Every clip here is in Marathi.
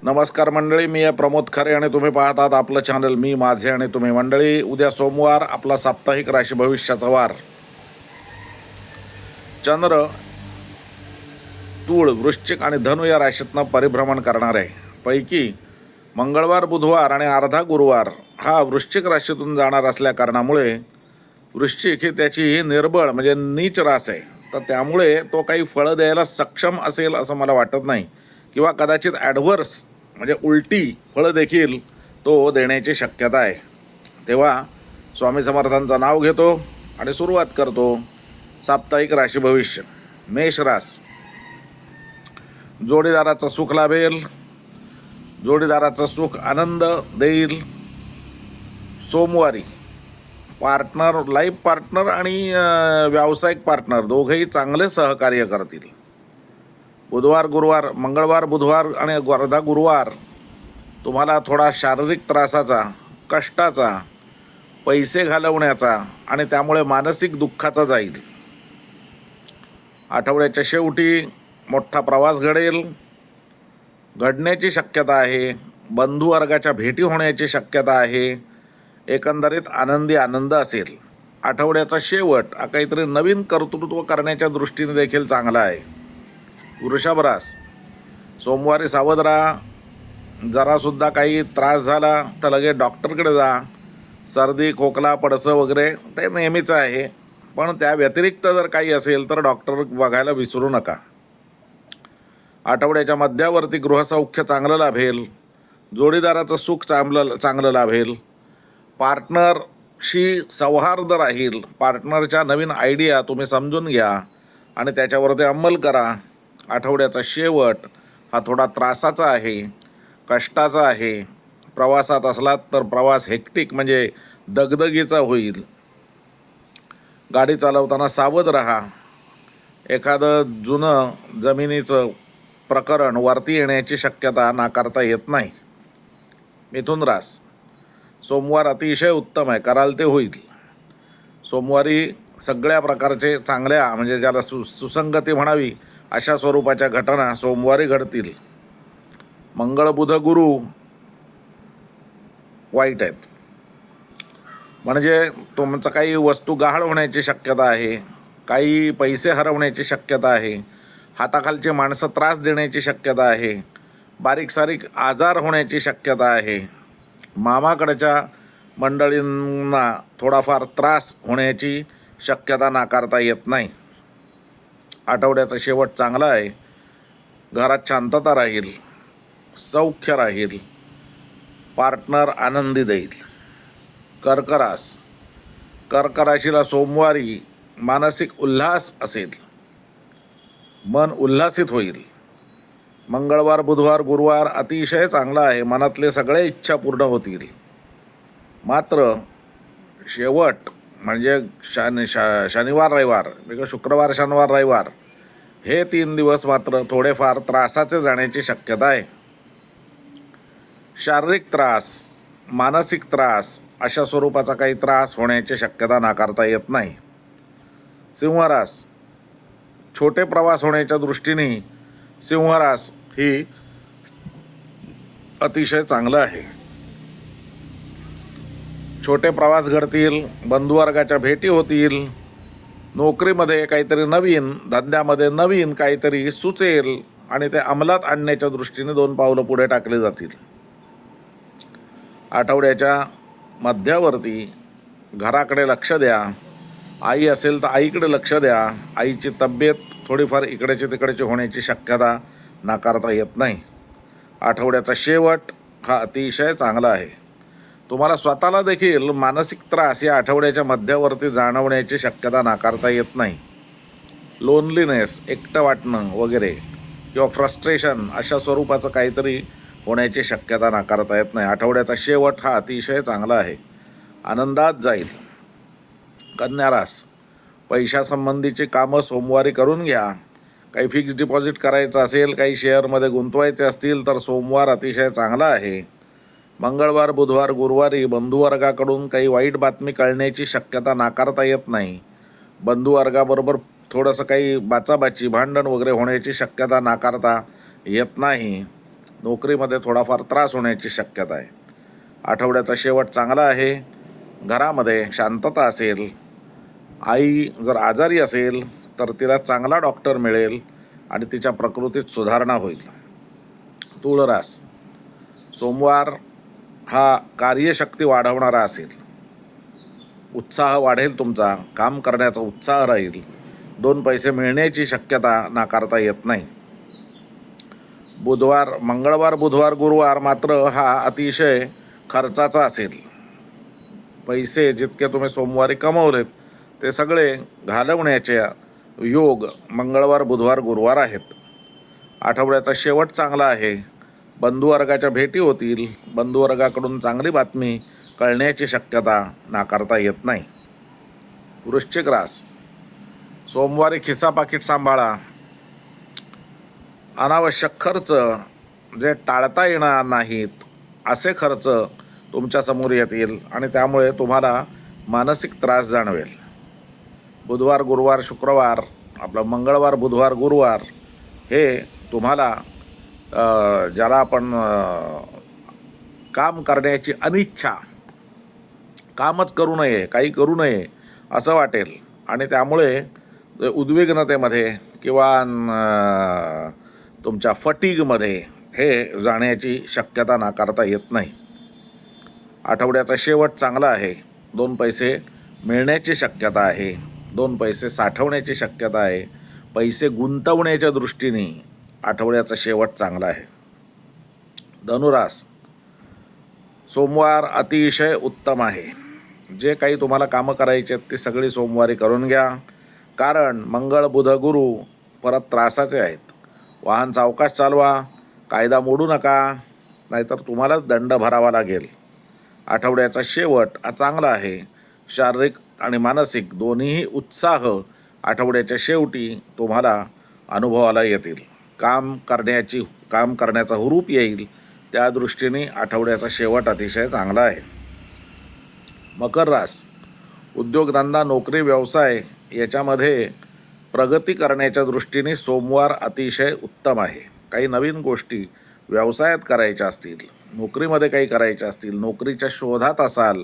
नमस्कार मंडळी, मी आहे प्रमोद खरे आणि तुम्ही पाहत आहात आपलं चॅनल मी माझे आणि तुम्ही. मंडळी, उद्या सोमवार आपला साप्ताहिक राशी भविष्याचा वार. चंद्र तूळ, वृश्चिक आणि धनु या राशीतनं परिभ्रमण करणार आहे. पैकी मंगळवार, बुधवार आणि अर्धा गुरुवार हा वृश्चिक राशीतून जाणार असल्या कारणामुळे वृश्चिक ही त्याची निर्बळ म्हणजे नीच रास आहे. तर त्यामुळे तो काही फळं द्यायला सक्षम असेल असं मला वाटत नाही, किंवा कदाचित ॲडव्हर्स म्हणजे उलटी फळं देखील तो देण्याची शक्यता आहे. तेव्हा स्वामी समर्थांचं नाव घेतो आणि सुरुवात करतो. साप्ताहिक राशी भविष्य. मेष रास. जोडीदाराचं सुख लाभेल. जोडीदाराचं सुख आनंद देईल. सोमवारी लाईफ पार्टनर आणि व्यावसायिक पार्टनर दोघेही चांगले सहकार्य करतील. मंगळवार बुधवार आणि अर्धा गुरुवार तुम्हाला थोडा शारीरिक त्रासाचा, कष्टाचा, पैसे घालवण्याचा आणि त्यामुळे मानसिक दुःखाचा जाईल. आठवड्याच्या शेवटी मोठा प्रवास घडण्याची शक्यता आहे. बंधुवर्गाच्या भेटी होण्याची शक्यता आहे. एकंदरीत आनंद असेल. आठवड्याचा शेवट हा काहीतरी नवीन कर्तृत्व करण्याच्या दृष्टीने देखील चांगला आहे. वृषभ रास. सोमवारी सावध राहा. जरासुद्धा काही त्रास झाला तर लगेच डॉक्टरकडे जा. सर्दी, खोकला, पडसं वगैरे ते नेहमीच आहे, पण त्या व्यतिरिक्त जर काही असेल तर डॉक्टर बघायला विसरू नका. आठवड्याच्या मध्यावरती गृहसौख्य चांगलं लाभेल. जोडीदाराचं सुख चांगलं लाभेल. पार्टनरशी सौहार्द राहील. पार्टनरच्या नवीन आयडिया तुम्ही समजून घ्या आणि त्याच्यावरती अंमल करा. आठवड्याचा शेवट हा थोडा त्रासाचा आहे, कष्टाचा आहे. प्रवासात असलात तर प्रवास हेक्टिक म्हणजे दगदगीचा होईल. गाडी चालवताना सावध राहा. एखादं जुनं जमिनीचं प्रकरण वरती येण्याची शक्यता नाकारता येत नाही. मिथुन रास. सोमवार अतिशय उत्तम आहे, कराल ते होईल. सोमवारी सगळ्या प्रकारचे चांगल्या म्हणजे ज्याला सुसंगती म्हणावी अशा स्वरूपाच्या घटना सोमवारी घडतील. मंगळ बुध गुरु वाईट आहेत, म्हणजे तुमचं काही वस्तू गहाळ होण्याची शक्यता आहे. काही पैसे हरवण्याची शक्यता आहे. हाताखालची माणसं त्रास देण्याची शक्यता आहे. बारीक सारीक आजार होण्याची शक्यता आहे. मामाकडच्या मंडळींना थोडाफार त्रास होण्याची शक्यता नाकारता येत नाही. आठवड्याचा शेवट चांगला आहे. घरात शांतता राहील, सौख्य राहील. पार्टनर आनंदी देईल. कर्क रास. कर्क राशीला सोमवारी मानसिक उल्हास असेल. मन उल्हासित होईल. मंगळवार बुधवार गुरुवार अतिशय चांगला आहे. मनातले सगळे इच्छा पूर्ण होतील. मात्र शेवट म्हणजे शनिवार रविवार म्हणजे शुक्रवार शनिवार रविवार हे 3 दिवस मात्र थोडेफार त्रासाचे जाण्याची शक्यता आहे. शारीरिक त्रास, मानसिक त्रास अशा स्वरूपाचा काही त्रास होण्याची शक्यता नाकारता येत नाही. सिंहरास. छोटे प्रवास होण्याच्या दृष्टीने सिंहरास ही अतिशय चांगलं आहे. छोटे प्रवास घडतील. बंधुवर्गाच्या भेटी होतील. नोकरीमध्ये काहीतरी नवीन, धंद्यामध्ये नवीन काहीतरी सुचेल आणि ते अंमलात आणण्याच्या दृष्टीने 2 पावलं पुढे टाकले जातील. आठवड्याच्या मध्यावरती घराकडे लक्ष द्या. आई असेल तर आईकडे लक्ष द्या. आईची तब्येत थोडीफार इकडेची तिकडेची होण्याची शक्यता नाकारता येत नाही. आठवड्याचा शेवट हा अतिशय चांगला आहे. तुम्हाला स्वतःला देखील मानसिक त्रास या आठवड्याच्या मध्यावरती जाणवण्याची शक्यता नाकारता येत नाही. लोनलीनेस, एकटं वाटणं वगैरे किंवा फ्रस्ट्रेशन अशा स्वरूपाचं काहीतरी होण्याची शक्यता नाकारता येत नाही. आठवड्याचा शेवट हा अतिशय चांगला आहे. आनंदात जाईल. कन्या रास. पैशासंबंधीची कामं सोमवारी करून घ्या. काही फिक्स डिपॉझिट करायचं असेल, काही शेअरमध्ये गुंतवायचे असतील तर सोमवार अतिशय चांगला आहे. मंगळवार बुधवार गुरुवारी बंधुवर्गाकडून काही वाईट बातमी कळण्याची शक्यता नाकारता येत नाही. बंधुवर्गाबरोबर थोडंसं काही बाचाबाची, भांडण वगैरे होण्याची शक्यता नाकारता येत नाही. नोकरीमध्ये थोडाफार त्रास होण्याची शक्यता आहे. आठवड्याचा शेवट चांगला आहे. घरामध्ये शांतता असेल. आई जर आजारी असेल तर तिला चांगला डॉक्टर मिळेल आणि तिच्या प्रकृतीत सुधारणा होईल. तुळ रास, सोमवार हा कार्यशक्ती वाढवणारा असेल. उत्साह वाढेल, तुमचा काम करण्याचा उत्साह राहील. 2 पैसे मिळण्याची शक्यता नाकारता येत नाही. मंगळवार, बुधवार, गुरुवार मात्र हा अतिशय खर्चाचा असेल. पैसे जितके तुम्ही सोमवारी कमवलेत ते सगळे घालवण्याचे योग मंगळवार, बुधवार, गुरुवार आहेत. आठवड्याचा शेवट चांगला आहे. बंधुवर्गाच्या भेटी होतील. बंधुवर्गाकडून चांगली बातमी कळण्याची शक्यता नाकारता येत नाही. वृश्चिक रास, सोमवारी खिसा पाकिट सांभाळा. अनावश्यक खर्च जे टाळता येणार नाहीत असे खर्च तुमच्यासमोर येतील आणि त्यामुळे तुम्हाला मानसिक त्रास जाणवेल. बुधवार, गुरुवार, शुक्रवार, मंगळवार, बुधवार, गुरुवार हे तुम्हाला ज्याला आपण काम करण्याची अनिच्छा, कामच करू नये, काही करू नये असं वाटेल आणि त्यामुळे उद्विग्नतेमध्ये किंवा तुमच्या फटीगमध्ये हे जाण्याची शक्यता नाकारता येत नाही. आठवड्याचा शेवट चांगला आहे. 2 पैसे मिळण्याची शक्यता आहे. 2 पैसे साठवण्याची शक्यता आहे. पैसे गुंतवण्याच्या दृष्टीने आठवड्याचा शेवट चांगला आहे. धनुरास, सोमवार अतिशय उत्तम आहे. जे काही तुम्हाला कामं करायची आहेत ती सगळी सोमवारी करून घ्या, कारण मंगळ, बुध, गुरु परत त्रासाचे आहेत. वाहन सावकाश चालवा, कायदा मोडू नका, नाहीतर तुम्हालाच दंड भरावा लागेल. आठवड्याचा शेवट हा चांगला आहे. शारीरिक आणि मानसिक दोन्हीही उत्साह आठवड्याच्या शेवटी तुम्हाला अनुभवाला येतील. काम करण्याचा हुरूप येईल. त्या दृष्टीने आठवड्याचा शेवट अतिशय चांगला आहे. मकर रास, उद्योगधंदा, नोकरी, व्यवसाय याच्यामध्ये प्रगती करण्याच्या दृष्टीने सोमवार अतिशय उत्तम आहे. काही नवीन गोष्टी व्यवसायात करायच्या असतील, नोकरीमध्ये काही करायच्या असतील, नोकरीच्या शोधात असाल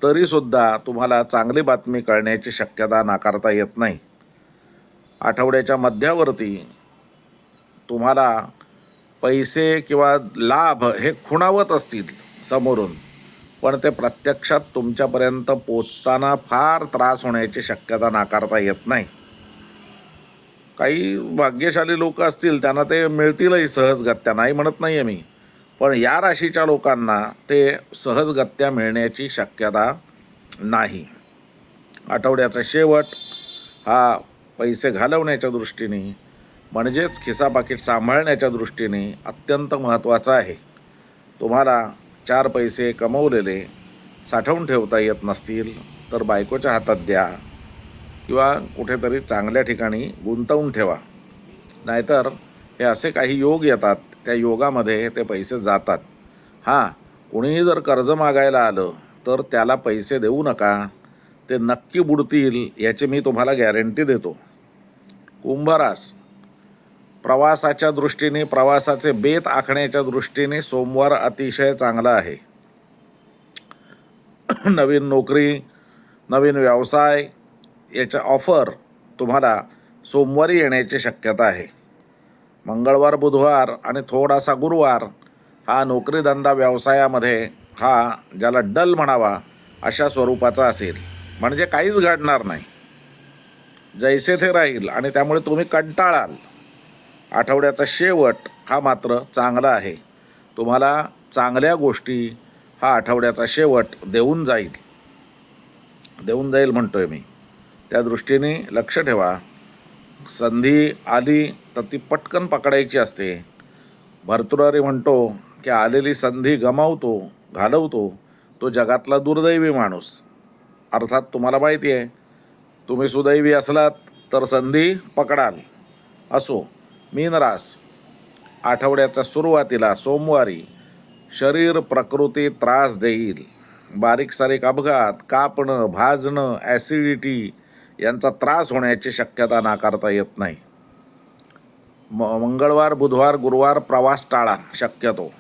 तरीसुद्धा तुम्हाला चांगली बातमी कळण्याची शक्यता नाकारता येत नाही. आठवड्याच्या मध्यावरती तुम्हाला पैसे किंवा लाभ हे खुणावत असतील समोरून, पण ते प्रत्यक्षात तुमच्यापर्यंत पोचताना फार त्रास होण्याची शक्यता नाकारता येत नाही. काही भाग्यशाली लोक असतील त्यांना ते मिळतीलही सहजगत्या, नाही म्हणत नाही आहे मी, पण या राशीच्या लोकांना ते सहजगत्या मिळण्याची शक्यता नाही. आठवड्याचा शेवट हा पैसे घालवण्याच्या दृष्टीने म्हणजेच खिसा पाकिट सांभाळण्याच्या दृष्टीने अत्यंत महत्त्वाचा आहे. तुम्हाला 4 पैसे कमवलेले साठवून ठेवता येत नसतील तर बायकोच्या हातात द्या किंवा कुठेतरी चांगल्या ठिकाणी गुंतवून ठेवा, नाहीतर हे असे काही योग येतात, त्या योगामध्ये ते पैसे जातात. हां, कुणीही जर कर्ज मागायला आलं तर त्याला पैसे देऊ नका, ते नक्की बुडतील याची मी तुम्हाला गॅरंटी देतो. कुंभरास, प्रवासाच्या दृष्टीने, प्रवासाचे बेत आखण्याच्या दृष्टीने सोमवार अतिशय चांगला आहे. नवीन नोकरी, नवीन व्यवसाय याच्या ऑफर तुम्हाला सोमवारी येण्याची शक्यता आहे. मंगळवार, बुधवार आणि थोडासा गुरुवार हा नोकरीधंदा व्यवसायामध्ये हा ज्याला डल म्हणावा अशा स्वरूपाचा असेल, म्हणजे काहीच घडणार नाही, जैसे थे राहील आणि त्यामुळे तुम्ही कंटाळाल. आठवड्याचा शेवट हा मात्र चांगला आहे. तुम्हाला चांगल्या गोष्टी हा आठवड्याचा शेवट देऊन जाईल म्हणतोय मी. त्या दृष्टीने लक्ष ठेवा. संधी आली तर ती पटकन पकडायची असते. भर्तृहरी म्हणतो की आलेली संधी घालवतो तो जगातला दुर्दैवी माणूस. अर्थात तुम्हाला माहिती आहे, तुम्ही सुदैवी असलात तर संधी पकडाल. असो. मीन रास, आठवड्याच्या सुरुवातीला सोमवारी शरीर प्रकृती त्रास देईल. बारीक सारीक अपघात, कापणं, भाजणं, ॲसिडिटी यांचा त्रास होण्याची शक्यता नाकारता येत नाही. मंगळवार, बुधवार, गुरुवार प्रवास टाळा शक्यतो.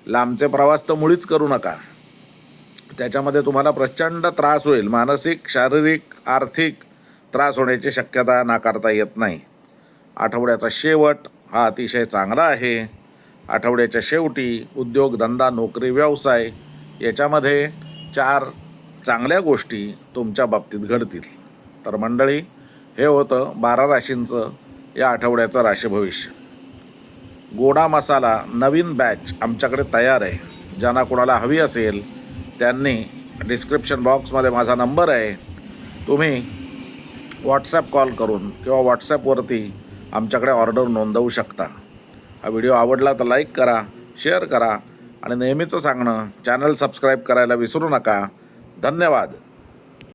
लांबचे प्रवास तर मुळीच करू नका. त्याच्यामध्ये तुम्हाला प्रचंड त्रास होईल. मानसिक, शारीरिक, आर्थिक त्रास होण्याची शक्यता नाकारता येत नाही. आठवड्याचा शेवट हा अतिशय चांगला आहे. आठवड्याच्या शेवटी उद्योग, धंदा, नोकरी, व्यवसाय याच्यामध्ये 4 चांगल्या गोष्टी तुमच्या बाबतीत घडतील. तर मंडळी, हे होतं 12 राशींचं या आठवड्याचं राशीभविष्य. गोडा मसाला नवीन बॅच आमच्याकडे तयार आहे. ज्यांना कोणाला हवी असेल त्यांनी डिस्क्रिप्शन बॉक्समध्ये माझा नंबर आहे. तुम्ही व्हॉट्सॲप कॉल करून किंवा व्हॉट्सॲपवरती आमच्याकडे ऑर्डर नोंदवू शकता. हा व्हिडिओ आवडला तर लाईक करा, शेअर करा आणि नेहमीचं सांगणं, चॅनल सबस्क्राईब करायला विसरू नका. धन्यवाद.